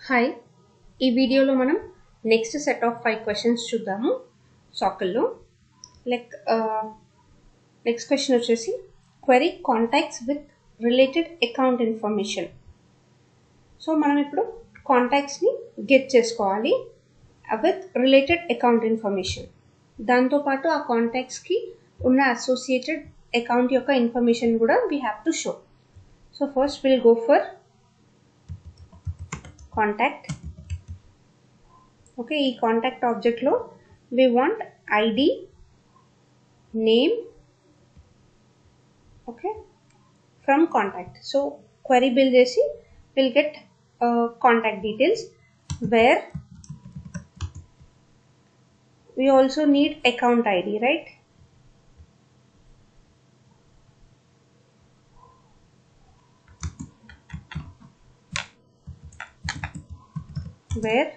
Hi, ఈ వీడియోలో మనం నెక్స్ట్ సెట్ ఆఫ్ 5 క్వశ్చన్స్ చూద్దాము సాకల్లో. నెక్స్ట్ క్వశ్చన్ వచ్చేసి query contacts with related account information. So మనం ఇప్పుడు కాంటాక్ట్స్ని గెట్ చేసుకోవాలి విత్ రిలేటెడ్ అకౌంట్ ఇన్ఫర్మేషన్. దాంతోపాటు ఆ కాంటాక్ట్స్కి ఉన్న అసోసియేటెడ్ అకౌంట్ యొక్క ఇన్ఫర్మేషన్ కూడా we have to show. So first will go for contact. Okay, ఈ contact ఆబ్జెక్ట్లో we want ID, name, okay, from contact. So query build chesi we'll get contact details, where we also need account ID, right? Where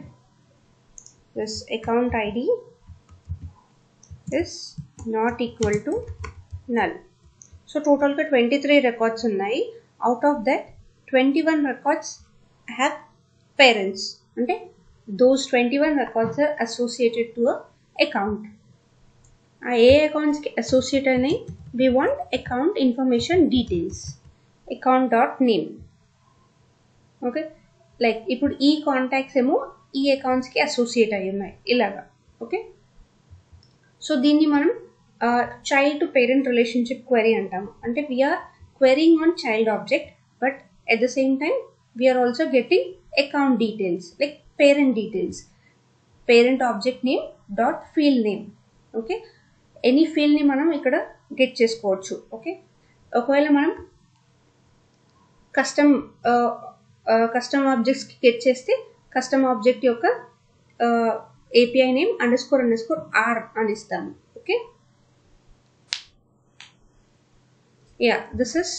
this account ID is not equal to null. So total ka 23 records unnai. Out of that 21 records have parents. Okay, those 21 records are associated to a account. A accounts ki associate aine we want account information details, account dot name. Okay, like ఇప్పుడు ఈ contacts ఏమో ఈ accounts కి associate అయి ఉన్నాయి ఇలాగా. Okay, so దీన్ని మనం child to parent relationship query అంటాము. అంటే we're querying on child object, but at the same time we're also getting account details like parent details. Parent object name dot field name. Okay, any ఫీల్డ్ని మనం ఇక్కడ get చేసుకోవచ్చు. Okay, ఒకవేళ మనం custom ఆబ్జెక్ట్స్కి get చేస్తే కస్టమ్ ఆబ్జెక్ట్ యొక్క API name __r అని ఇస్తాము. Okay, ya, this is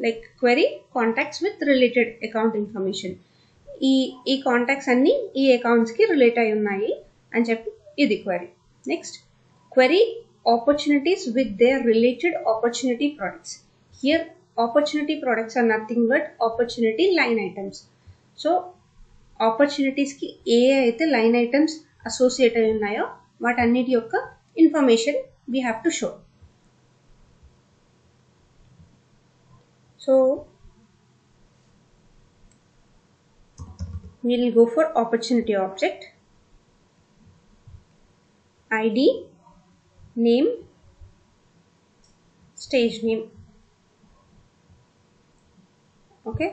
like query contacts with related account information. ఈ కాంటాక్ట్స్ అన్నీ ఈ అకౌంట్స్కి రిలేట్ అయి ఉన్నాయి అని చెప్పి ఇది query. Next, query opportunities with their related opportunity products. Here opportunity products are nothing but opportunity line items. So opportunities ki ఏ అయితే line items associate అయి ఉన్నాయో వాటన్నిటి యొక్క information we have to show. So we will go for opportunity object, ID, name, stage name. Okay,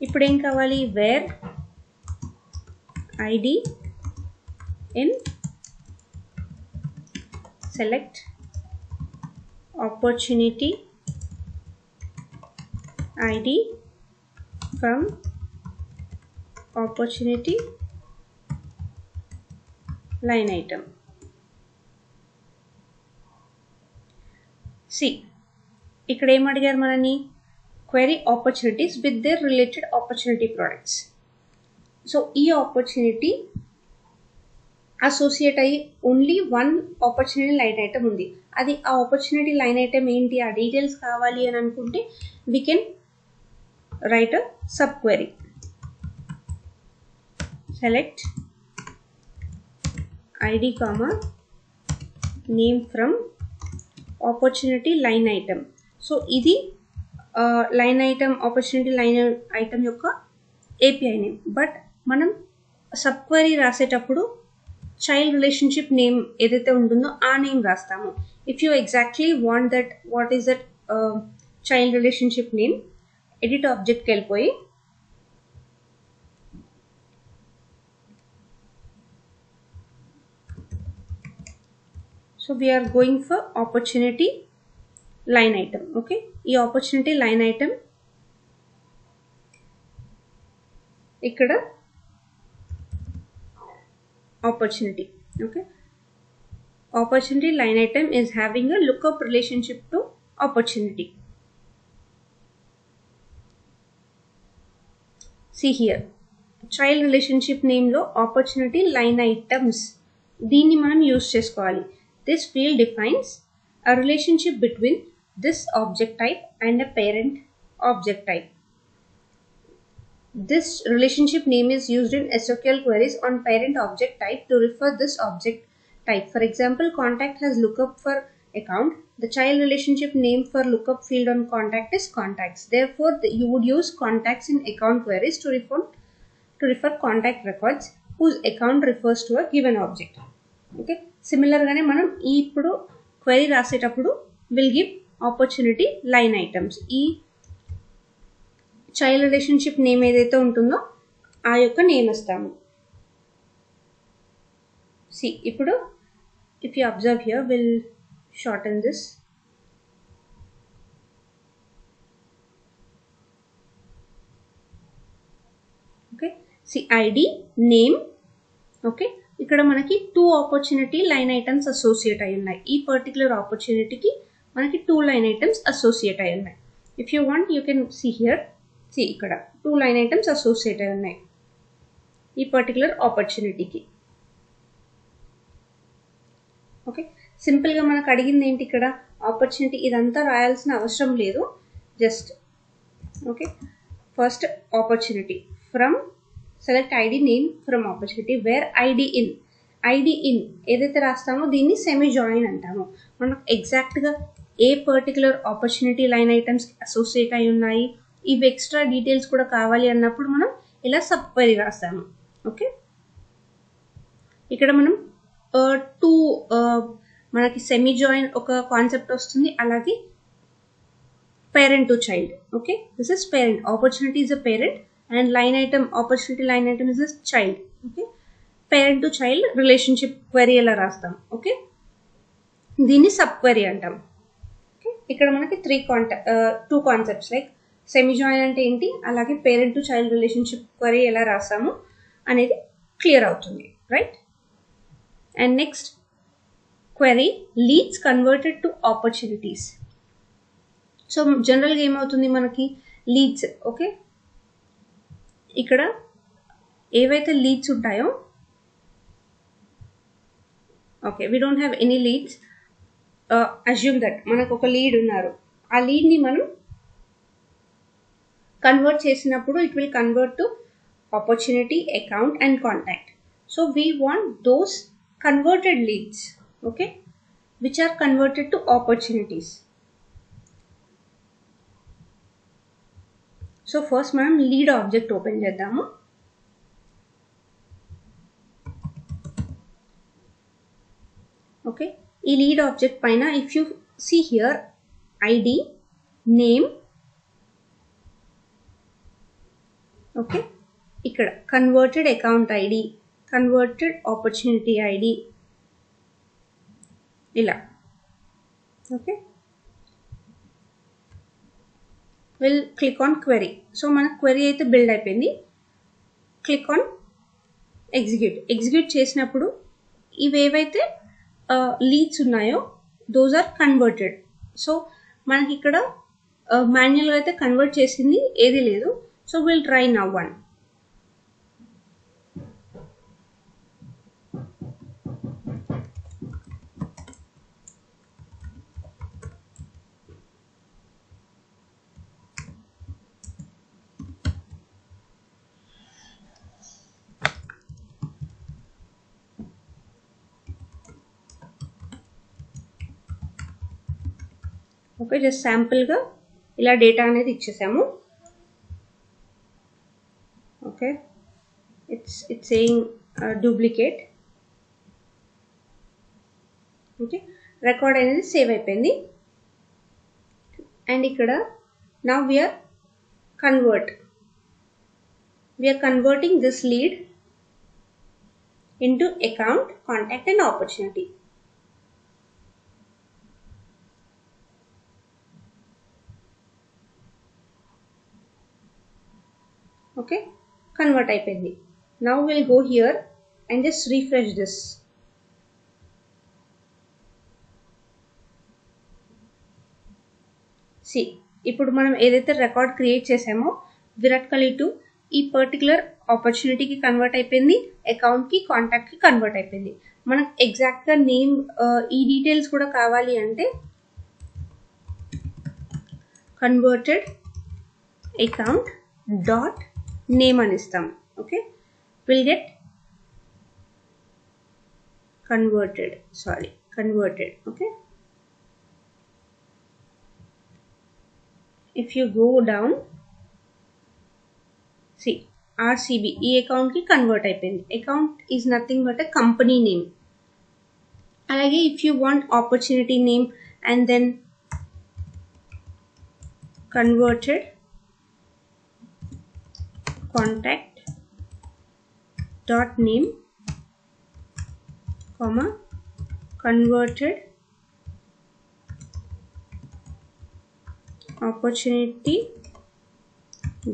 ఇప్పుడు ఏం కావాలి? Where ID in select opportunity ID from opportunity line item. See, ఇక్కడ ఏం అడిగారు మనని? Query opportunities with their related opportunity products. So ఈ opportunity associate అయ్యి only one opportunity line item ఉంది. అది ఆ ఆపర్చునిటీ లైన్ ఐటమ్ ఏంటి, ఆ డీటెయిల్స్ కావాలి అని అనుకుంటే we can write a sub query. Select ID comma name from opportunity line item. So ఇది line item opportunity line item యొక్క ఏపీఐ నేమ్. బట్ మనం సబ్ క్వెరీ రాసేటప్పుడు చైల్డ్ రిలేషన్షిప్ నేమ్ ఏదైతే ఉంటుందో ఆ నేమ్ రాస్తాము. If you exactly want that what is that child relationship name, edit ఆబ్జెక్ట్కి వెళ్ళిపోయి so we're going for opportunity line item. Okay, ఈ ఆపర్చునిటీ లైన్ ఐటమ్ ఇక్కడ opportunity. Okay, opportunity line item is having a lookup relationship to opportunity. See here child relationship నేమ్లో opportunity line items, దీన్ని మనం use చేసుకోవాలి. This field defines a relationship between this object type and a parent object type. This relationship name is used in SQL queries on parent object type to refer this object type. For example, contact has lookup for account. The child relationship name for lookup field on contact is contacts. Therefore, you would use contacts in account queries to refer contact records whose account refers to a given object. Okay. Similar గానే మనం ఇప్పుడు query రాసేటప్పుడు will give opportunity line items. ఈ child relationship name ఏదైతే ఉంటుందో ఆ యొక్క name ఇస్తాము. సి ఇప్పుడు if you observe here will shorten this. Okay, see ID name. Okay, ఇక్కడ మనకి 2 ఆపర్చునిటీ లైన్ ఐటమ్స్ అసోసియేట్ అయి ఉన్నాయి. ఈ పర్టికులర్ ఆపర్చునిటీకి మనకి 2 లైన్ ఐటమ్స్ అసోసియేట్ అయి ఉన్నాయి. If you want you can see here. See ఇక్కడ 2 లైన్ ఐటమ్స్ అసోసియేట్ అయి ఉన్నాయి ఈ పర్టికులర్ ఆపర్చునిటీకి. ఓకే, సింపుల్గా మనకు అడిగింది ఏంటి ఇక్కడ ఆపర్చునిటీ. ఇదంతా రాయాల్సిన అవసరం లేదు. Just okay, first opportunity from select ID name from opportunity where ID in. ID in ఏదైతే రాస్తామో దీన్ని సెమీ జాయిన్ అంటాము. మనకు ఎగ్జాక్ట్గా ఏ particular opportunity line items associate అయి ఉన్నాయి, ఇవి ఎక్స్ట్రా డీటెయిల్స్ కూడా కావాలి అన్నప్పుడు మనం ఇలా సబ్ క్వెరీ రాస్తాము. ఓకే, ఇక్కడ మనం 2 మనకి సెమీ జాయిన్ ఒక కాన్సెప్ట్ వస్తుంది, అలాగే parent to child. Okay, this is parent. Opportunity is a parent and line item opportunity line item is a child. Okay, parent to child relationship query ఎలా రాస్తాం. Okay, దీన్ని sub query అంటాం. Okay, ఇక్కడ మనకి 2 concepts like semi join అంటే ఏంటి, అలాగే parent to child relationship query ఎలా రాస్తాము అనేది క్లియర్ అవుతుంది, right? And next query leads converted to opportunities. So జనరల్గా ఏమవుతుంది మనకి లీడ్స్. ఓకే, ఇక్కడ ఏవైతే లీడ్స్ ఉంటాయో, okay we don't have any leads. Assume that మనకు ఒక లీడ్ ఉన్నారు. ఆ లీడ్ని మనం కన్వర్ట్ చేసినప్పుడు it will convert to opportunity, account and contact. So we want those converted leads, okay, which are converted to opportunities. So first మనం lead object open చేద్దాము. Okay, ఈ లీడ్ ఆబ్జెక్ట్ పైన if you see here ID name. Okay, ఇక్కడ converted account ID, converted opportunity ID, ఇలా. Okay, we'll click on query. So మనకు query అయితే build అయిపోయింది. Click on execute. Execute చేసినప్పుడు ఇవేవైతే లీడ్స్ ఉన్నాయో దోస్ ఆర్ కన్వర్టెడ్. సో మనకి ఇక్కడ మాన్యువల్గా అయితే కన్వర్ట్ చేసింది ఏది లేదు. So we'll try now one. Okay, just sample గా ఇలా డేటా అనేది ఇచ్చేసాము. Okay, it's saying duplicate. Okay, record అనేది సేవ్ అయిపోయింది. అండ్ ఇక్కడ now we are converting this lead into account, contact and opportunity. Okay, convert అయిపోయింది. Now we'll go here and just refresh this. See, ఇప్పుడు మనం ఏదైతే record create చేసామో Virat Kohli to ఈ particular ఆపర్చునిటీకి convert అయిపోయింది, అకౌంట్కి కాంటాక్ట్కి కన్వర్ట్ అయిపోయింది. మనకు ఎగ్జాక్ట్గా నేమ్ ఈ డీటెయిల్స్ కూడా కావాలి అంటే కన్వర్టెడ్ అకౌంట్ డాట్ నేమ్ అని ఇస్తాం. Okay, we'll get converted. Okay, if you go down, see RCB ఈ అకౌంట్ కి కన్వర్ట్ అయిపోయింది. Account is nothing but a company name. అలాగే if you want opportunity name and then converted contact dot name comma converted opportunity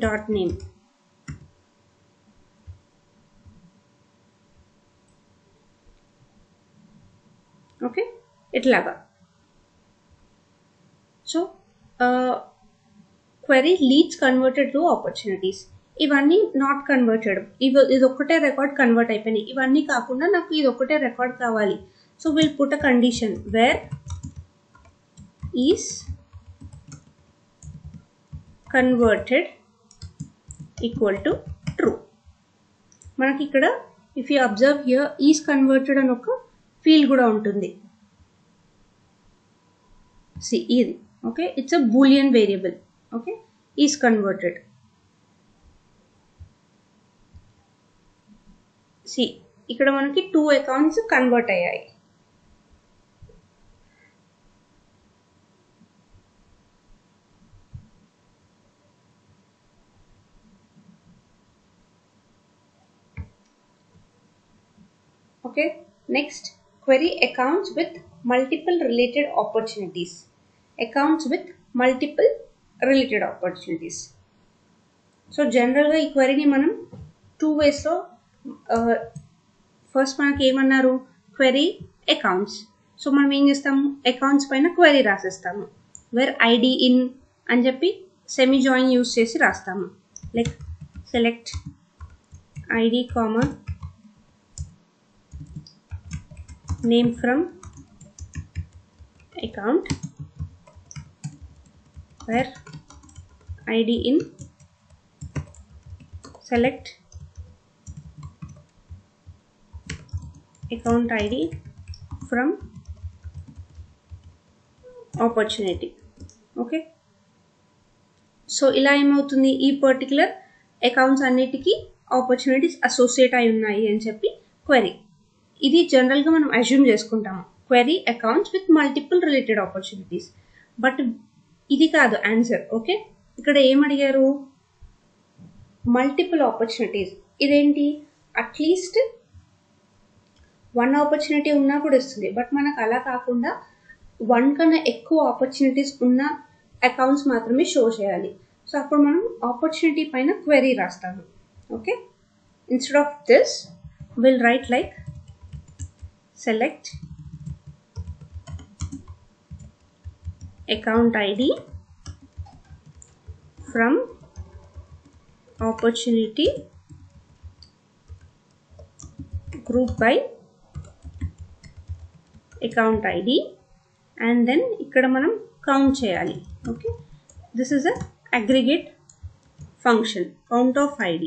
dot name. Okay, ఇట్లాగా. So query leads converted to opportunities. ఇవన్నీ not converted. ఇది ఒక్కటే record convert అయిపోయినాయి. ఇవన్నీ కాకుండా నాకు ఇది ఒక్కటే రికార్డ్ కావాలి. So will put a condition where is converted equal to true. మనకి ఇక్కడ if you observe here is converted అని ఒక ఫీల్డ్ కూడా ఉంటుంది. సి ఇది okay, it's a boolean variable. Okay, is converted. See ఇక్కడ మనకి 2 అకౌంట్స్ కన్వర్ట్ అయ్యాయి. Okay, next query accounts with multiple related opportunities. Accounts with multiple related opportunities. So general గా ఈ క్వెరీని మనం 2 ways లో ఫస్ట్ మనకి ఏమన్నారు, క్వెరీ అకౌంట్స్. సో మనం ఏం చేస్తాము, అకౌంట్స్ పైన క్వెరీ రాసేస్తాము. వేర్ ఐడి ఇన్ అని చెప్పి సెమీ జాయిన్ యూజ్ చేసి రాస్తాము. Like select ID comma name from account where id in select account id from opportunity. Okay, so ఇలా ఏమవుతుంది, ఈ పర్టికులర్ అకౌంట్స్ అన్నిటికీ ఆపర్చునిటీస్ అసోసియేట్ అయి ఉన్నాయి అని చెప్పి క్వెరీ. ఇది జనరల్గా మనం అజ్యూమ్ చేసుకుంటాము, query accounts with multiple related opportunities. But ఇది కాదు ఆన్సర్. ఓకే, ఇక్కడ ఏమడిగారు, మల్టిపుల్ ఆపర్చునిటీస్. ఇదేంటి, అట్లీస్ట్ 1 ఆపర్చునిటీ ఉన్నా కూడా ఇస్తుంది. బట్ మనకు అలా కాకుండా 1 కన్నా ఎక్కువ ఆపర్చునిటీస్ ఉన్న అకౌంట్స్ మాత్రమే షో చేయాలి. సో అప్పుడు మనం ఆపర్చునిటీ పైన క్వెరీ రాస్తాము. Okay, instead of this will write like select account ID from opportunity group by account ID and then ఇక్కడ మనం కౌంట్ చేయాలి. Okay, this is a aggregate function, count of ID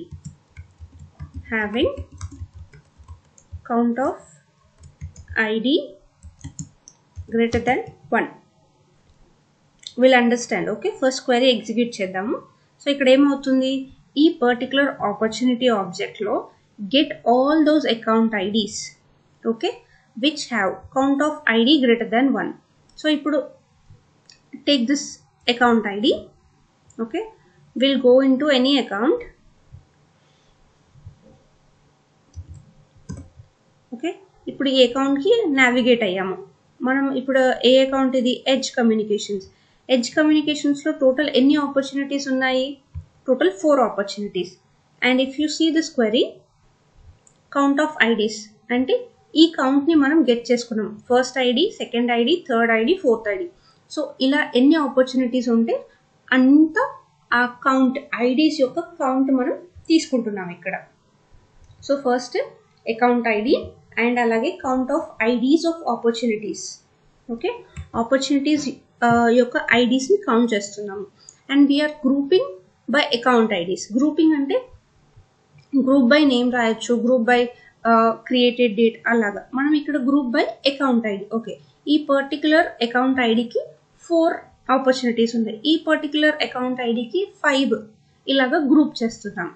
having count of id greater than 1. We'll understand. Okay, first query execute చేద్దాము. So ఇక్కడ ఏమవుతుంది, ఈ particular opportunity ఆబ్జెక్ట్లో get all those account IDs okay which have count of ID greater than 1. So ఇప్పుడు take this account ID. Okay, we'll go in to any account. Okay, ఇప్పుడు ఈ అకౌంట్కి navigate అయ్యాము మనం. ఇప్పుడు ఏ అకౌంట్ ఇది, ఎడ్జ్ కమ్యూనికేషన్స్. ఎడ్జ్ కమ్యూనికేషన్స్లో టోటల్ ఎన్ని ఆపర్చునిటీస్ ఉన్నాయి, total 4 opportunities. And if you see this query count of IDs అంటే ఈ కౌంట్ని మనం గెట్ చేసుకున్నాం. First ID, second ID, third ID, fourth ID. So ఇలా ఎన్ని ఆపర్చునిటీస్ ఉంటే అంత ఆ కౌంట్, ఐడీస్ యొక్క కౌంట్ మనం తీసుకుంటున్నాం ఇక్కడ. So first account ID and అలాగే count of IDs of opportunities. Okay, opportunities యొక్క ఐడీస్ని కౌంట్ చేస్తున్నాము. And we're grouping by account IDs. Grouping అంటే గ్రూప్ బై నేమ్ రాయొచ్చు, గ్రూప్ బై క్రియేటెడ్ డేట్, అలాగా. మనం ఇక్కడ group by account ID. Okay, ఈ పర్టికులర్ అకౌంట్ ఐడికి 4 ఆపర్చునిటీస్ ఉన్నాయి, ఈ పర్టికులర్ అకౌంట్ ఐడికి 5, ఇలాగా గ్రూప్ చేస్తున్నాం.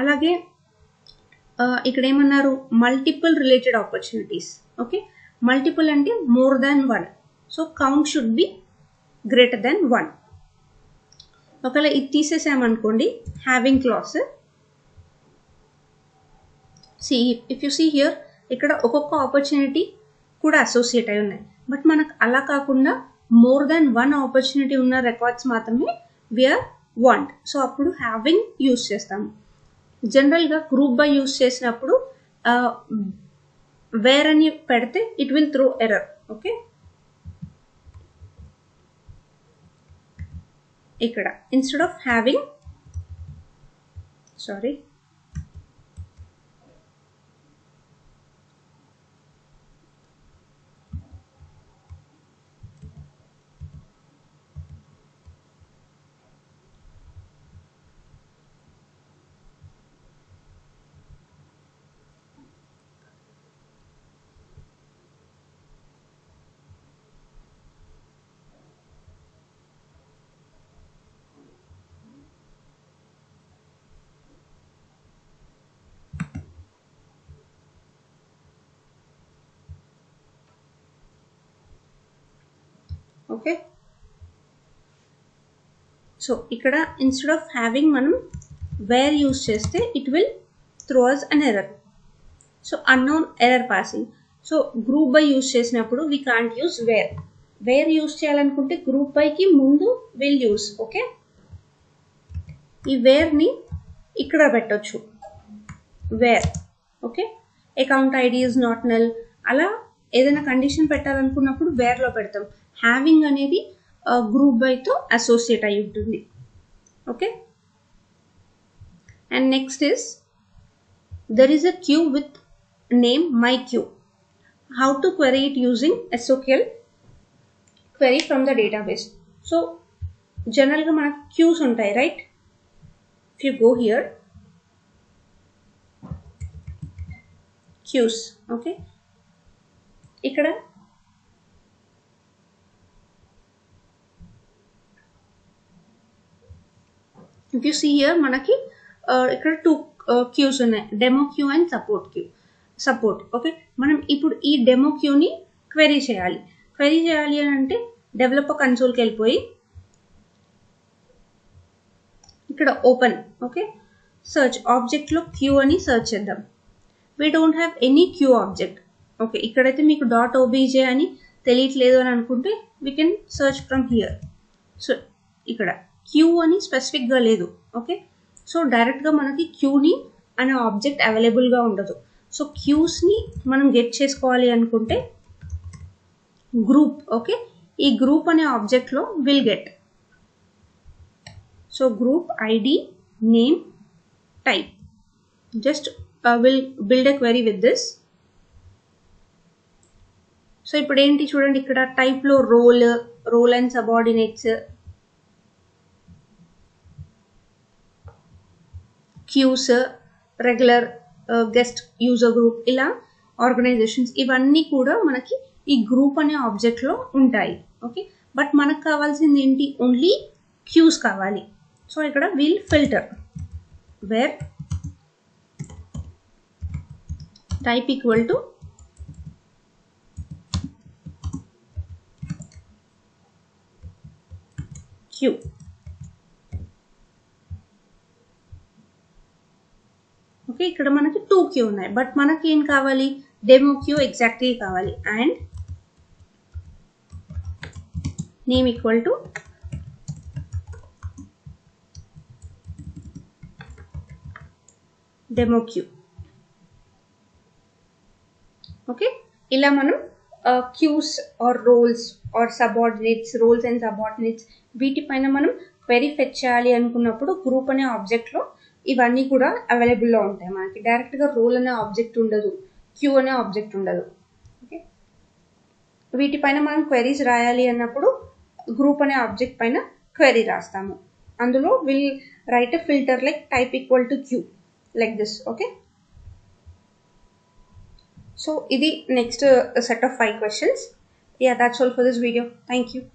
అలాగే ఇక్కడ ఏమన్నారు, multiple related opportunities. Okay, multiple అంటే more than 1, so count should be greater than 1. ఒకవేళ ఇది తీసేసామనుకోండి, having clause. If you see here, ఇక్కడ ఒక్కొక్క ఆపర్చునిటీ కూడా అసోసియేట్ అయి ఉన్నాయి. బట్ మనకు అలా కాకుండా మోర్ దాన్ 1 ఆపర్చునిటీ ఉన్న రికార్డ్స్ మాత్రమే వీఆర్ వాంట్. సో అప్పుడు హ్యావింగ్ యూజ్ చేస్తాము. జనరల్గా గ్రూప్ బై యూజ్ చేసినప్పుడు వేర్ అని పెడితే it will throw error. Okay, ఇక్కడ instead of having, sorry, okay. So ఇక్కడ ఇన్స్టెడ్ ఆఫ్ హ్యావింగ్ మనం వేర్ యూజ్ చేస్తే it will throw us an error. So unknown error passing. So group by use చేసినప్పుడు we can't use where. Where use చేయాలనుకుంటే group బైకి ముందు will use. Okay, ఈ వేర్ని ఇక్కడ పెట్టొచ్చు, where. Okay, account ID is not null, అలా ఏదైనా condition పెట్టాలనుకున్నప్పుడు వేర్లో పెడతాం. హ్యావింగ్ అనేది గ్రూప్ బైతో అసోసియేట్ అయి ఉంటుంది. Okay, and next is there is a queue with name my queue. How to query it using SOQL query from the database. So జనరల్గా మనకు queues ఉంటాయి, right? If you go here, queues. Okay, ఇక్కడ if you see here మనకి ఇక్కడ 2 queues ఉన్నాయి, demo queue and support queue. Support. Okay, మనం ఇప్పుడు ఈ డెమో క్యూని క్వెరీ చేయాలి. క్వెరీ చేయాలి అని అంటే డెవలపర్ కన్సోల్కి వెళ్ళిపోయి ఇక్కడ ఓపెన్. ఓకే, సర్చ్ ఆబ్జెక్ట్లో క్యూ అని సర్చ్ చేద్దాం. We don't have any queue object. Okay, ఇక్కడైతే మీకు .obj అని తెలియట్లేదు అని అనుకుంటే we can search from here. So ఇక్కడ క్యూ అని స్పెసిఫిక్గా లేదు. ఓకే, సో డైరెక్ట్గా మనకి క్యూని అనే ఆబ్జెక్ట్ అవైలబుల్గా ఉండదు. సో క్యూస్ని మనం గెట్ చేసుకోవాలి అనుకుంటే గ్రూప్. ఓకే, ఈ గ్రూప్ అనే ఆబ్జెక్ట్లో we'll get. So group ID name type. Just we'll build a query with this. So ఇప్పుడు ఏంటి చూడండి, ఇక్కడ టైప్లో role and subordinates, queues, regular, guest, user group, ఇలా ఆర్గనైజేషన్స్, ఇవన్నీ కూడా మనకి ఈ గ్రూప్ అనే ఆబ్జెక్ట్లో ఉంటాయి. ఓకే, బట్ మనకు కావాల్సింది ఏంటి, ఓన్లీ క్యూస్ కావాలి. సో ఇక్కడ will filter where type equal to queue. Okay, ఇక్కడ మనకి 2 క్యూ ఉన్నాయి, బట్ మనకి ఏం కావాలి, డెమో క్యూ ఎగ్జాక్ట్లీ కావాలి. And name equal to demo queue. Okay, ఇలా మనం queues or roles or subordinates, roles and subordinates, వీటిపైన మనం క్వెరీ ఫెచ్ చేయాలి అనుకున్నప్పుడు గ్రూప్ అనే ఆబ్జెక్ట్లో ఇవన్నీ కూడా అవైలబుల్లో ఉంటాయి. మనకి డైరెక్ట్గా రోల్ అనే ఆబ్జెక్ట్ ఉండదు, క్యూ అనే ఆబ్జెక్ట్ ఉండదు. ఓకే, వీటిపైన మనం క్వెరీస్ రాయాలి అన్నప్పుడు గ్రూప్ అనే ఆబ్జెక్ట్ పైన క్వెరీ రాస్తాము. అందులో will write a filter like type equal to queue. like this. Okay, so idi next set of 5 questions. Yeah, that's all for this video. Thank you.